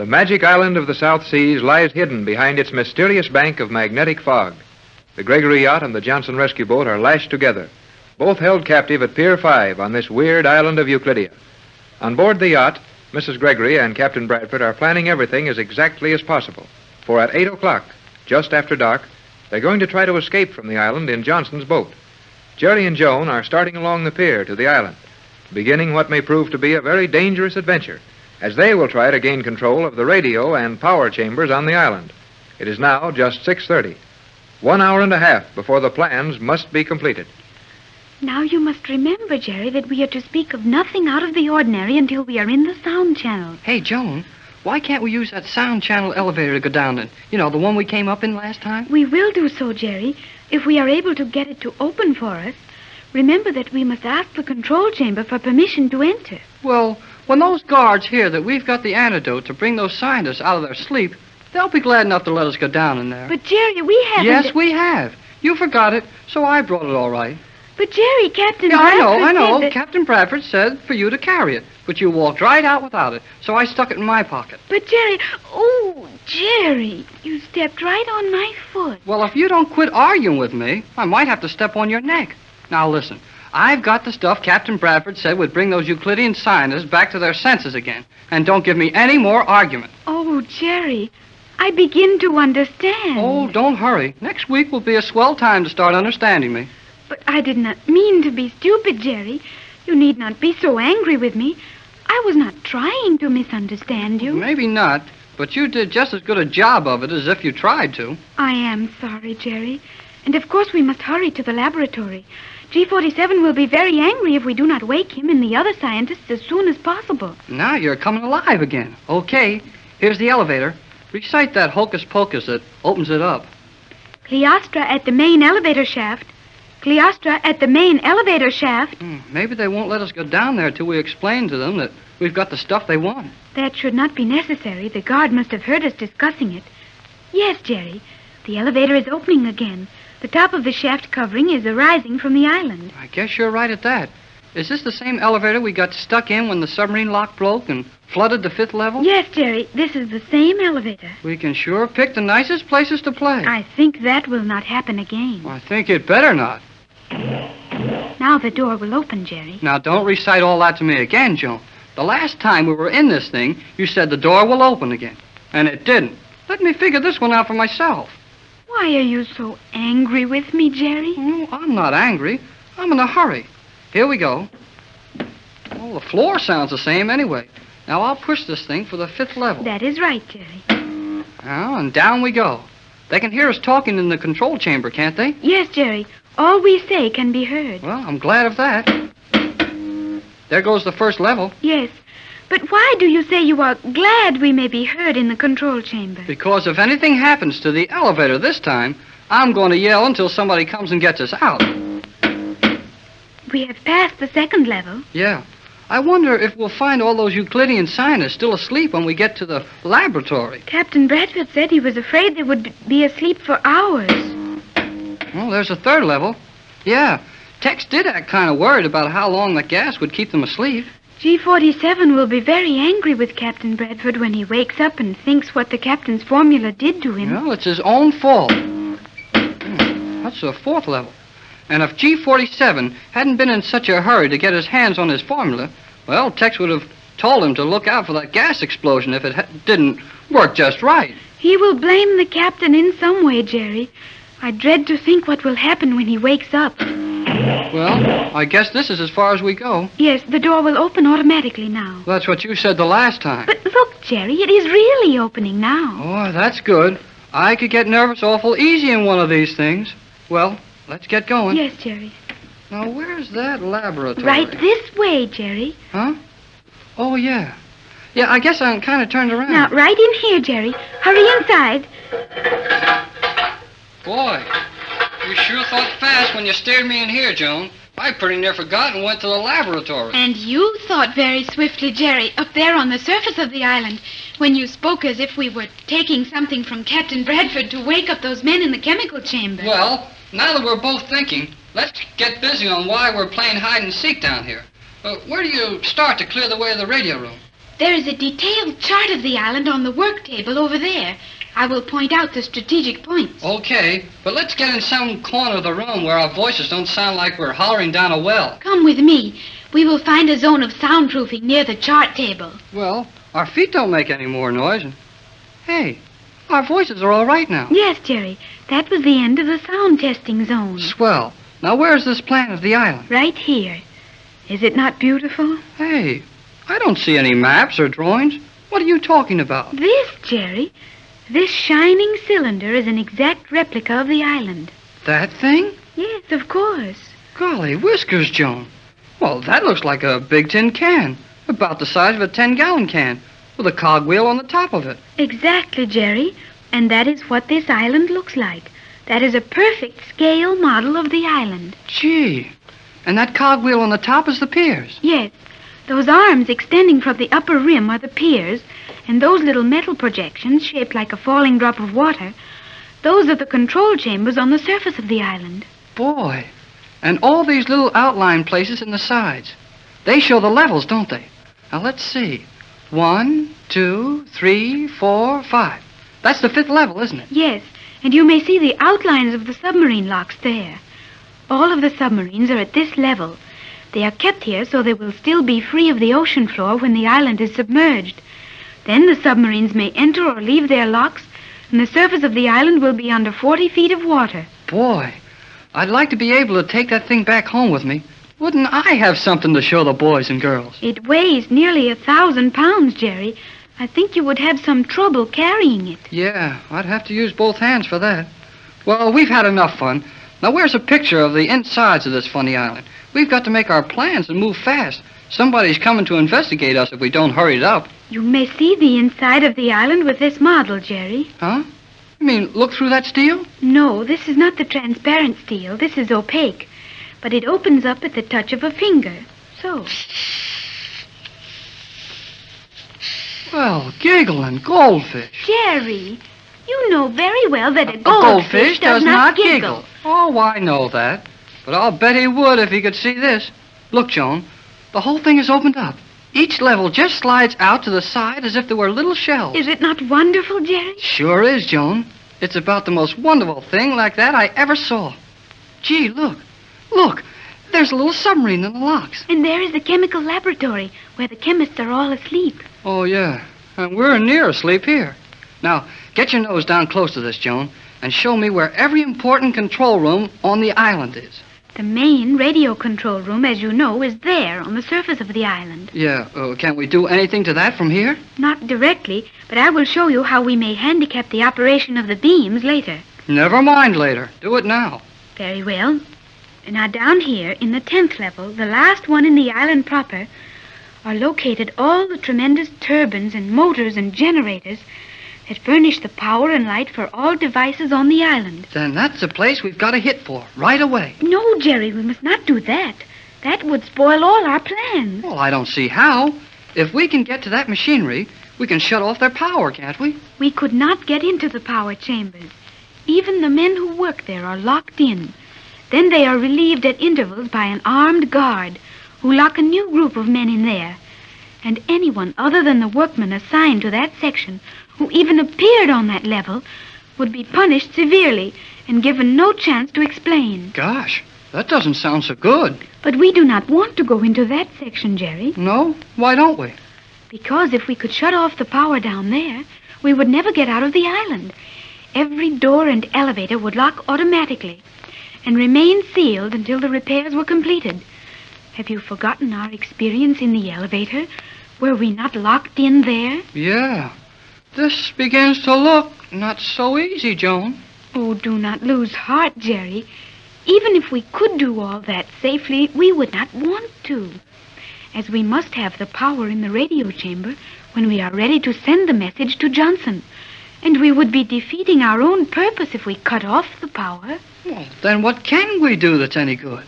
The magic island of the South Seas lies hidden behind its mysterious bank of magnetic fog. The Gregory yacht and the Johnson rescue boat are lashed together, both held captive at Pier 5 on this weird island of Euclidia. On board the yacht, Mrs. Gregory and Captain Bradford are planning everything as exactly as possible. For at 8 o'clock, just after dark, they're going to try to escape from the island in Johnson's boat. Jerry and Joan are starting along the pier to the island, beginning what may prove to be a very dangerous adventure, as they will try to gain control of the radio and power chambers on the island. It is now just 6:30. 1 hour and a half before the plans must be completed. Now you must remember, Jerry, that we are to speak of nothing out of the ordinary until we are in the sound channel. Hey, Joan, why can't we use that sound channel elevator to go down in? You know, the one we came up in last time? We will do so, Jerry, if we are able to get it to open for us. Remember that we must ask the control chamber for permission to enter. Well, when those guards hear that we've got the antidote to bring those scientists out of their sleep, they'll be glad enough to let us go down in there. But, Jerry, we haven't... Yes, we have. You forgot it, so I brought it all right. But, Jerry, Captain Bradford... Bradford I know. said that... Captain Bradford said for you to carry it, but you walked right out without it, so I stuck it in my pocket. But, Jerry... Oh, Jerry, you stepped right on my foot. Well, if you don't quit arguing with me, I might have to step on your neck. Now, listen. I've got the stuff Captain Bradford said would bring those Euclidean scientists back to their senses again. And don't give me any more argument. Oh, Jerry, I begin to understand. Oh, don't hurry. Next week will be a swell time to start understanding me. But I did not mean to be stupid, Jerry. You need not be so angry with me. I was not trying to misunderstand you. Maybe not, but you did just as good a job of it as if you tried to. I am sorry, Jerry. And of course we must hurry to the laboratory. G47 will be very angry if we do not wake him and the other scientists as soon as possible. Now you're coming alive again. Okay, here's the elevator. Recite that hocus pocus that opens it up. Cleostra at the main elevator shaft. Cleostra at the main elevator shaft. Maybe they won't let us go down there till we explain to them that we've got the stuff they want. That should not be necessary. The guard must have heard us discussing it. Yes, Jerry. The elevator is opening again. The top of the shaft covering is arising from the island. I guess you're right at that. Is this the same elevator we got stuck in when the submarine lock broke and flooded the 5th level? Yes, Jerry. This is the same elevator. We can sure pick the nicest places to play. I think that will not happen again. I think it better not. Now the door will open, Jerry. Now, don't recite all that to me again, Joan. The last time we were in this thing, you said the door will open again. And it didn't. Let me figure this one out for myself. Why are you so angry with me, Jerry? Oh, I'm not angry. I'm in a hurry. Here we go. Well, the floor sounds the same anyway. Now, I'll push this thing for the 5th level. That is right, Jerry. Now, and down we go. They can hear us talking in the control chamber, can't they? Yes, Jerry. All we say can be heard. Well, I'm glad of that. There goes the 1st level. Yes. But why do you say you are glad we may be heard in the control chamber? Because if anything happens to the elevator this time, I'm going to yell until somebody comes and gets us out. We have passed the 2nd level. Yeah. I wonder if we'll find all those Euclidean scientists still asleep when we get to the laboratory. Captain Bradford said he was afraid they would be asleep for hours. Well, there's a 3rd level. Yeah. Tex did act kind of worried about how long the gas would keep them asleep. G47 will be very angry with Captain Bradford when he wakes up and thinks what the captain's formula did to him. Well, it's his own fault. That's the 4th level. And if G47 hadn't been in such a hurry to get his hands on his formula, well, Tex would have told him to look out for that gas explosion if it didn't work just right. He will blame the captain in some way, Jerry. I dread to think what will happen when he wakes up. Well, I guess this is as far as we go. Yes, the door will open automatically now. That's what you said the last time. But look, Jerry, it is really opening now. Oh, that's good. I could get nervous awful easy in one of these things. Well, let's get going. Yes, Jerry. Now, where's that laboratory? Right this way, Jerry. Huh? Oh, yeah. Yeah, I guess I'm kind of turned around. Now, right in here, Jerry. Hurry inside. Boy, you sure thought fast when you steered me in here, Joan. I pretty near forgot and went to the laboratory. And you thought very swiftly, Jerry, up there on the surface of the island, when you spoke as if we were taking something from Captain Bradford to wake up those men in the chemical chamber. Well, now that we're both thinking, let's get busy on why we're playing hide and seek down here. Where do you start to clear the way of the radio room? There is a detailed chart of the island on the work table over there. I will point out the strategic points. Okay, but let's get in some corner of the room where our voices don't sound like we're hollering down a well. Come with me. We will find a zone of soundproofing near the chart table. Well, our feet don't make any more noise. And hey, our voices are all right now. Yes, Jerry. That was the end of the sound testing zone. Swell. Now, where's this plan of the island? Right here. Is it not beautiful? Hey, I don't see any maps or drawings. What are you talking about? This, Jerry. This shining cylinder is an exact replica of the island. That thing? Yes, of course. Golly whiskers, Joan. Well, that looks like a big tin can. About the size of a 10-gallon can, with a cogwheel on the top of it. Exactly, Jerry. And that is what this island looks like. That is a perfect scale model of the island. Gee. And that cogwheel on the top is the piers. Yes. Those arms extending from the upper rim are the piers, and those little metal projections shaped like a falling drop of water, those are the control chambers on the surface of the island. Boy. And all these little outline places in the sides. They show the levels, don't they? Now, let's see. 1, 2, 3, 4, 5. That's the 5th level, isn't it? Yes, and you may see the outlines of the submarine locks there. All of the submarines are at this level. They are kept here so they will still be free of the ocean floor when the island is submerged. Then the submarines may enter or leave their locks, and the surface of the island will be under 40 feet of water. Boy, I'd like to be able to take that thing back home with me. Wouldn't I have something to show the boys and girls? It weighs nearly 1,000 pounds, Jerry. I think you would have some trouble carrying it. Yeah, I'd have to use both hands for that. Well, we've had enough fun. Now, where's a picture of the insides of this funny island? We've got to make our plans and move fast. Somebody's coming to investigate us if we don't hurry it up. You may see the inside of the island with this model, Jerry. Huh? You mean look through that steel? No, this is not the transparent steel. This is opaque. But it opens up at the touch of a finger. So. Well, giggling goldfish. Jerry, you know very well that a goldfish does not giggle. Oh, I know that. But I'll bet he would if he could see this. Look, Joan, the whole thing is opened up. Each level just slides out to the side as if there were little shells. Is it not wonderful, Jerry? Sure is, Joan. It's about the most wonderful thing like that I ever saw. Gee, look. Look, there's a little submarine in the locks. And there is the chemical laboratory where the chemists are all asleep. Oh, yeah. And we're near asleep here. Now, get your nose down close to this, Joan, and show me where every important control room on the island is. The main radio control room, as you know, is there on the surface of the island. Yeah, can we do anything to that from here? Not directly, but I will show you how we may handicap the operation of the beams later. Never mind later. Do it now. Very well. Now, down here, in the 10th level, the last one in the island proper, are located all the tremendous turbines and motors and generators that furnish the power and light for all devices on the island. Then that's the place we've got to hit for, right away. No, Jerry, we must not do that. That would spoil all our plans. Well, I don't see how. If we can get to that machinery, we can shut off their power, can't we? We could not get into the power chambers. Even the men who work there are locked in. Then they are relieved at intervals by an armed guard who lock a new group of men in there. And anyone other than the workmen assigned to that section who even appeared on that level would be punished severely and given no chance to explain. Gosh, that doesn't sound so good. But we do not want to go into that section, Jerry. No? Why don't we? Because if we could shut off the power down there, we would never get out of the island. Every door and elevator would lock automatically and remain sealed until the repairs were completed. Have you forgotten our experience in the elevator? Were we not locked in there? Yeah. This begins to look not so easy, Joan. Oh, do not lose heart, Jerry. Even if we could do all that safely, we would not want to. As we must have the power in the radio chamber when we are ready to send the message to Johnson. And we would be defeating our own purpose if we cut off the power. Well, then what can we do that's any good?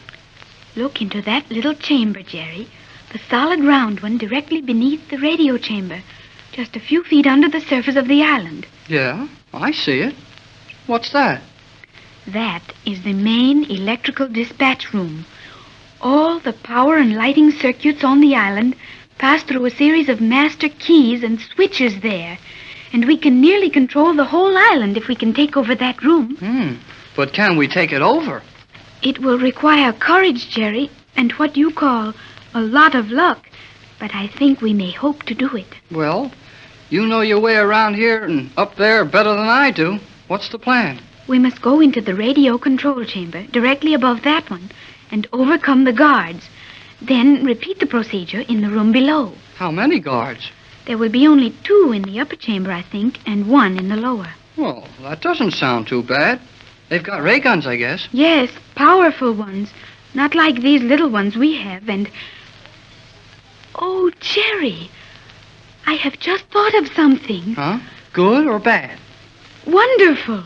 Look into that little chamber, Jerry. The solid round one directly beneath the radio chamber. Just a few feet under the surface of the island. Yeah, I see it. What's that? That is the main electrical dispatch room. All the power and lighting circuits on the island pass through a series of master keys and switches there. And we can nearly control the whole island if we can take over that room. But can we take it over? It will require courage, Jerry, and what you call a lot of luck. But I think we may hope to do it. Well, you know your way around here and up there better than I do. What's the plan? We must go into the radio control chamber, directly above that one, and overcome the guards. Then repeat the procedure in the room below. How many guards? There will be only 2 in the upper chamber, I think, and 1 in the lower. Well, that doesn't sound too bad. They've got ray guns, I guess. Yes, powerful ones. Not like these little ones we have, and... Oh, Jerry, I have just thought of something. Huh? Good or bad? Wonderful.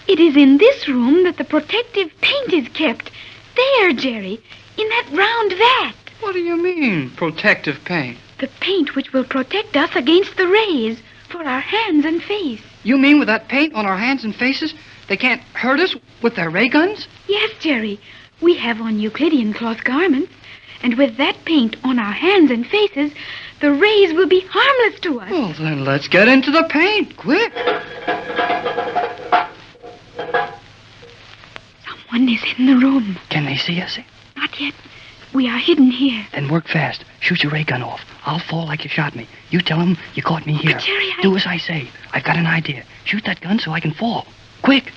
It is in this room that the protective paint is kept. There, Jerry, in that round vat. What do you mean, protective paint? The paint which will protect us against the rays for our hands and face. You mean with that paint on our hands and faces, they can't hurt us with their ray guns? Yes, Jerry. We have on Euclidean cloth garments, and with that paint on our hands and faces, the rays will be harmless to us. Well, then let's get into the paint, quick. Someone is in the room. Can they see us? Not yet. We are hidden here. Then work fast. Shoot your ray gun off. I'll fall like you shot me. You tell them you caught me here. But Jerry, Do as I say. I've got an idea. Shoot that gun so I can fall. Quick.